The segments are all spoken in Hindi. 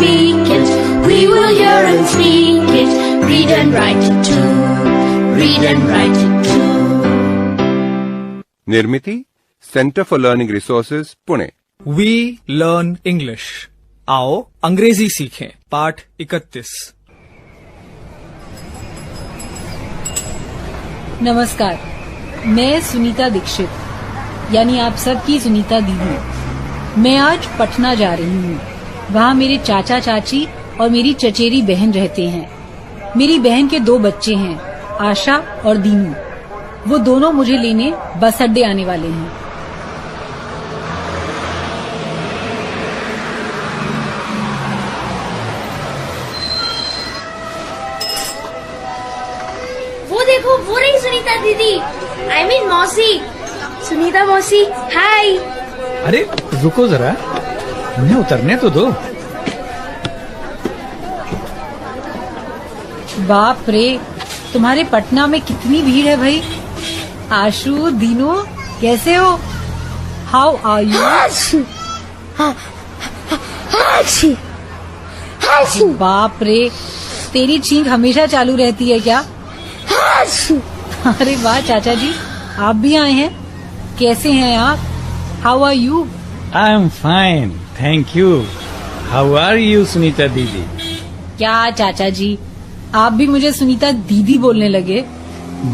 speak it. We will hear and speak it. Read and write it too. Read and write it too. Nirmiti centre for learning resources Pune. We learn English. आओ अंग्रेजी सीखें। पाठ 31। नमस्कार, मैं सुनीता दीक्षित यानी आप सबकी सुनीता दीदी। मैं आज पटना जा रही हूँ। वहाँ मेरे चाचा चाची और मेरी चचेरी बहन रहते हैं। मेरी बहन के 2 बच्चे हैं, आशा और दीनू। वो दोनों मुझे लेने बस अड्डे आने वाले हैं। वो देखो, वो रही सुनीता दीदी। I mean मौसी। सुनीता मौसी, हाय। अरे रुको जरा, उन्हें उतरने तो दो। बाप रे, तुम्हारे पटना में कितनी भीड़ है भाई। आशु, दीनू, कैसे हो? How are you? बाप रे, तेरी छींक हमेशा चालू रहती है क्या? अरे वाह चाचा जी, आप भी आए हैं। कैसे हैं आप? How are you? I am fine, thank you. How are you Sunita दीदी? क्या चाचा जी, आप भी मुझे सुनीता दीदी बोलने लगे।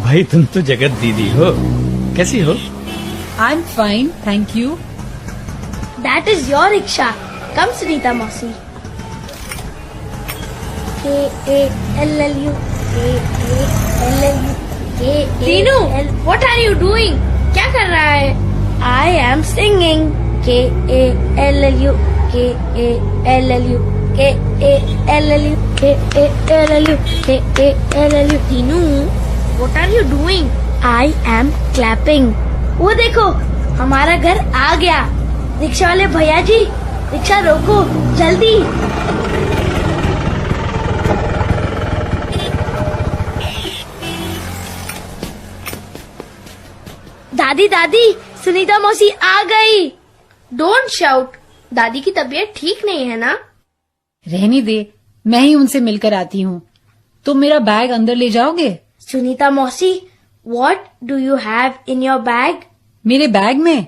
भाई तुम तो जगत दीदी हो। कैसी हो? आई am fine, thank you. That is your rickshaw. Come Sunita मौसी। K-A-L-L-U K-A-L-L-U K-A-L-L-U। Dinu, what are you doing? क्या कर रहा है? I am singing K-A-L-L-U K-A-L-L-U K-A-L-L-U K-A-L-L-U K-A-L-L-U। Dinu, what are you doing? I am clapping। वो देखो, हमारा घर आ गया। रिक्शा वाले भैया जी, रिक्शा रोको जल्दी। दादी दादी, सुनीता मौसी आ गई। डोंट शाउट, दादी की तबीयत ठीक नहीं है ना? रहने दे, मैं ही उनसे मिलकर आती हूँ। तुम मेरा बैग अंदर ले जाओगे? सुनीता मौसी, what do you have in your bag? मेरे बैग में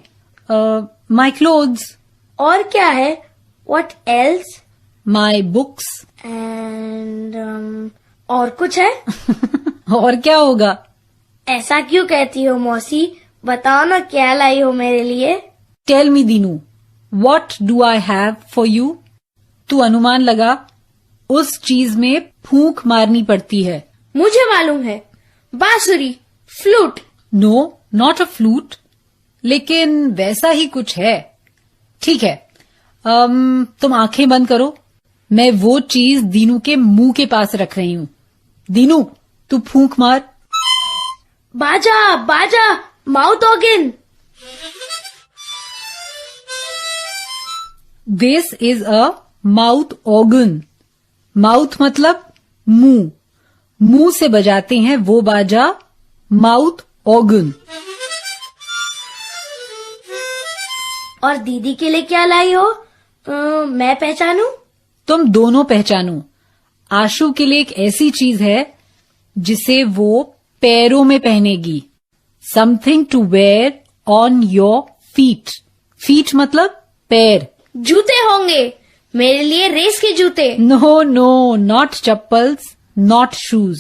माई क्लोथ्स। और क्या है? What else? My books. And और कुछ है? और क्या होगा? ऐसा क्यों कहती हो मौसी? बताओ ना, क्या लाई हो मेरे लिए? Tell me Dinu, what do I have for you? तू अनुमान लगा। उस चीज में फूंक मारनी पड़ती है। मुझे मालूम है, बांसुरी, flute. No, not a flute, लेकिन वैसा ही कुछ है। ठीक है, तुम आंखें बंद करो। मैं वो चीज दीनू के मुंह के पास रख रही हूँ। दीनू, तू फूंक मार। बाजा बाजा, mouth organ. This is a mouth organ. Mouth मतलब मुंह। मुंह से बजाते हैं वो बाजा, माउथ ऑर्गन। और दीदी के लिए क्या लाई हो? मैं पहचानू? तुम दोनों पहचानो। आशु के लिए एक ऐसी चीज है जिसे वो पैरों में पहनेगी। Something to wear on your feet. Feet मतलब पैर। जूते होंगे, मेरे लिए रेस के जूते। No no, not chappals, not shoes.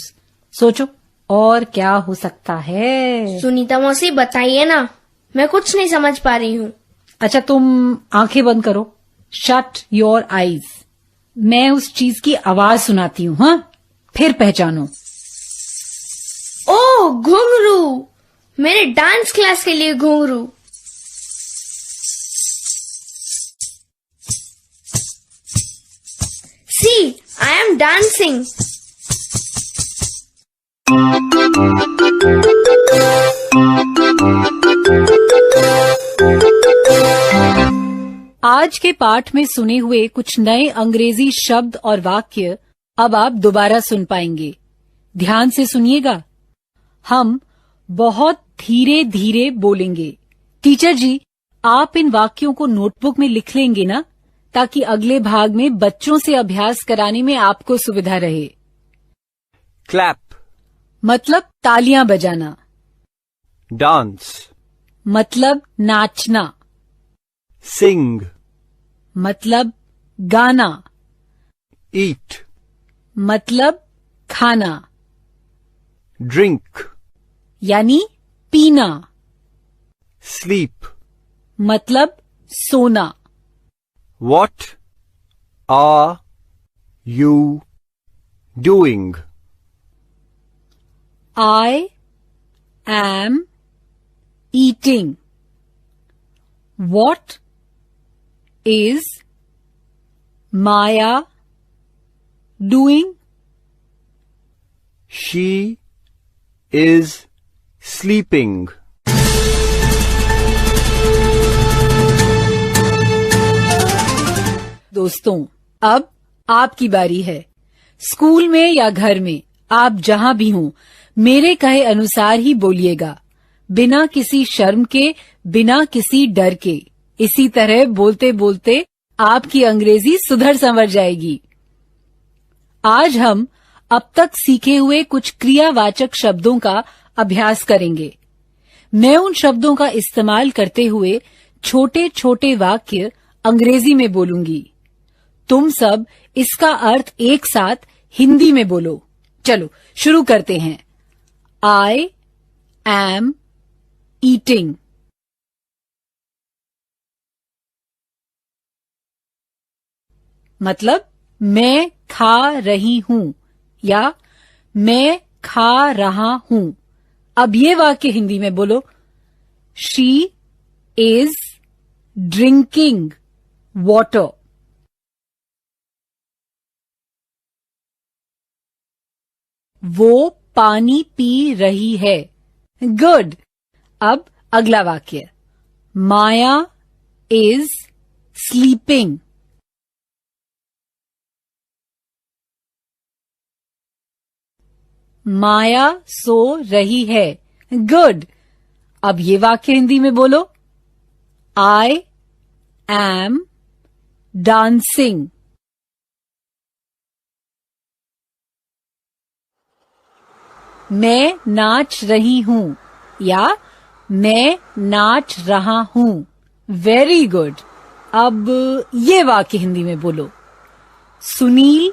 सोचो और क्या हो सकता है? सुनीता मौसी बताइए ना, मैं कुछ नहीं समझ पा रही हूँ। अच्छा, तुम आंखें बंद करो। Shut your eyes. मैं उस चीज की आवाज सुनाती हूँ, हाँ? फिर पहचानो। ओह, घुंघरू। मेरे डांस क्लास के लिए घुंघरू। सी, आई एम डांसिंग। आज के पाठ में सुने हुए कुछ नए अंग्रेजी शब्द और वाक्य अब आप दोबारा सुन पाएंगे। ध्यान से सुनिएगा। हम बहुत धीरे धीरे बोलेंगे। टीचर जी, आप इन वाक्यों को नोटबुक में लिख लेंगे ना, ताकि अगले भाग में बच्चों से अभ्यास कराने में आपको सुविधा रहे। clap, मतलब तालियां बजाना, dance, मतलब नाचना, sing, मतलब गाना, eat, मतलब खाना, drink, यानी पीना, sleep. मतलब सोना। What are you doing? I am eating. What is Maya doing? She is sleeping. दोस्तों, अब आपकी बारी है। स्कूल में या घर में, आप जहां भी हों, मेरे कहे अनुसार ही बोलिएगा, बिना किसी शर्म के, बिना किसी डर के। इसी तरह बोलते बोलते आपकी अंग्रेजी सुधर संवर जाएगी। आज हम अब तक सीखे हुए कुछ क्रियावाचक शब्दों का अभ्यास करेंगे। मैं उन शब्दों का इस्तेमाल करते हुए छोटे छोटे वाक्य अंग्रेजी में बोलूंगी। तुम सब इसका अर्थ एक साथ हिंदी में बोलो। चलो शुरू करते हैं। I am eating. मतलब मैं खा रही हूं या मैं खा रहा हूं। अब ये वाक्य हिंदी में बोलो। She is drinking water. वो पानी पी रही है। गुड। अब अगला वाक्य। माया इज स्लीपिंग। माया सो रही है। गुड। अब ये वाक्य हिंदी में बोलो। I am dancing. मैं नाच रही हूं या मैं नाच रहा हूं। Very good. अब ये वाक्य हिंदी में बोलो। Sunil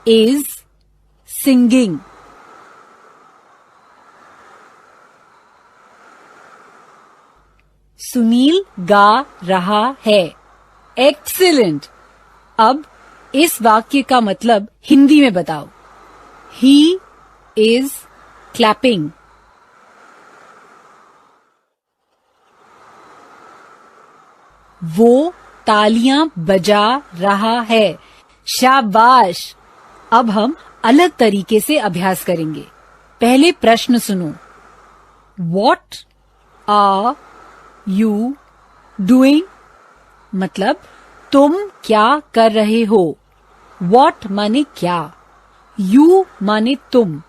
is singing. सुनील गा रहा है। एक्सीलेंट। अब इस वाक्य का मतलब हिंदी में बताओ। He is clapping. वो तालियां बजा रहा है। शाबाश। अब हम अलग तरीके से अभ्यास करेंगे। पहले प्रश्न सुनो। What are you doing? मतलब तुम क्या कर रहे हो। What माने क्या, you माने तुम।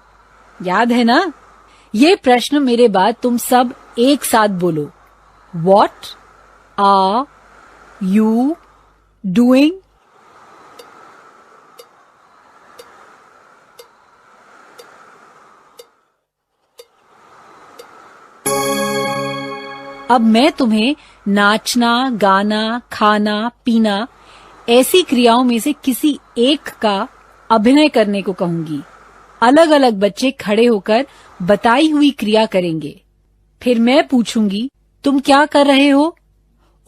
याद है ना? ये प्रश्न मेरे बाद तुम सब एक साथ बोलो। What are you doing? अब मैं तुम्हें नाचना, गाना, खाना, पीना ऐसी क्रियाओं में से किसी एक का अभिनय करने को कहूंगी। अलग अलग बच्चे खड़े होकर बताई हुई क्रिया करेंगे। फिर मैं पूछूंगी तुम क्या कर रहे हो।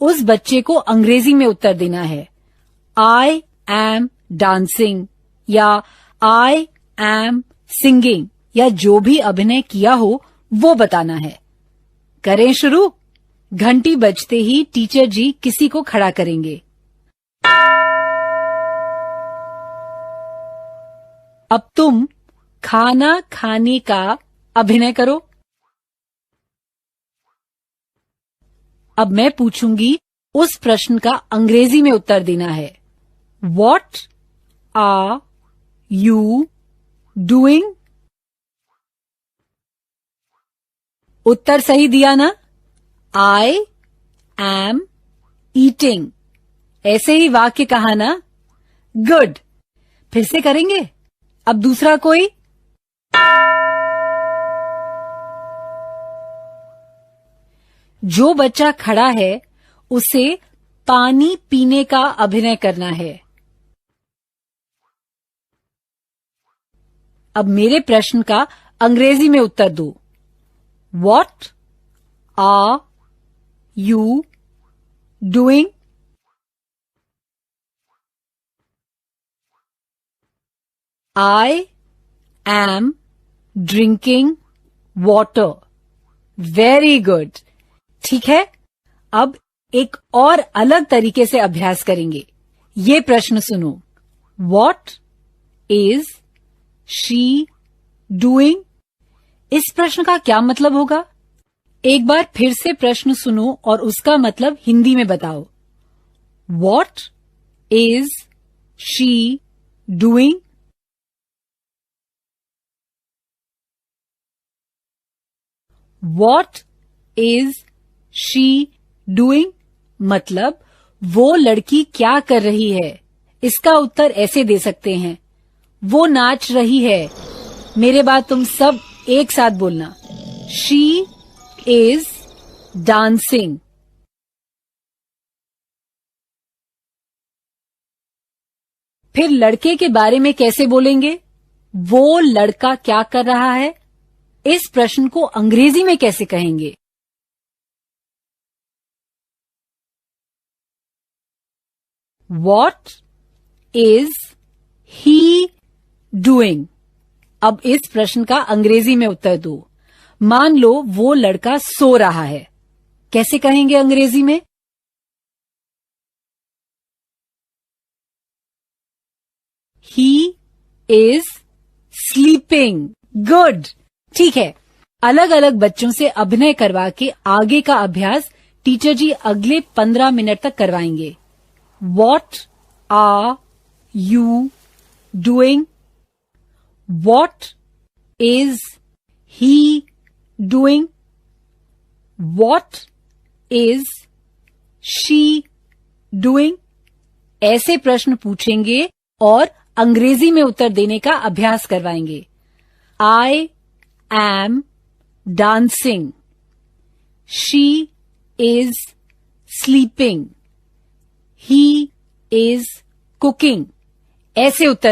उस बच्चे को अंग्रेजी में उत्तर देना है। आई एम डांसिंग या आई एम सिंगिंग या जो भी अभिनय किया हो वो बताना है। करें शुरू। घंटी बजते ही टीचर जी किसी को खड़ा करेंगे। अब तुम खाना खाने का अभिनय करो। अब मैं पूछूंगी, उस प्रश्न का अंग्रेजी में उत्तर देना है। What are you doing? उत्तर सही दिया ना? I am eating. ऐसे ही वाक्य कहा ना? गुड। फिर से करेंगे। अब दूसरा कोई? जो बच्चा खड़ा है उसे पानी पीने का अभिनय करना है। अब मेरे प्रश्न का अंग्रेजी में उत्तर दो। What are you doing? I am drinking water. Very good. ठीक है, अब एक और अलग तरीके से अभ्यास करेंगे। ये प्रश्न सुनो। What is she doing? इस प्रश्न का क्या मतलब होगा? एक बार फिर से प्रश्न सुनो और उसका मतलब हिंदी में बताओ। What is she doing? What is she doing? मतलब वो लड़की क्या कर रही है? इसका उत्तर ऐसे दे सकते हैं, वो नाच रही है। मेरे बाद तुम सब एक साथ बोलना। She is dancing. फिर लड़के के बारे में कैसे बोलेंगे? वो लड़का क्या कर रहा है? इस प्रश्न को अंग्रेजी में कैसे कहेंगे? What is he doing? अब इस प्रश्न का अंग्रेजी में उत्तर दो। मान लो वो लड़का सो रहा है, कैसे कहेंगे अंग्रेजी में? He is sleeping. Good. ठीक है, अलग अलग बच्चों से अभिनय करवा के आगे का अभ्यास टीचर जी अगले 15 मिनट तक करवाएंगे। What are you doing? What is he doing? What is she doing? ऐसे प्रश्न पूछेंगे और अंग्रेजी में उत्तर देने का अभ्यास करवाएंगे। I am dancing. She is sleeping. He is cooking. ऐसे उत्तर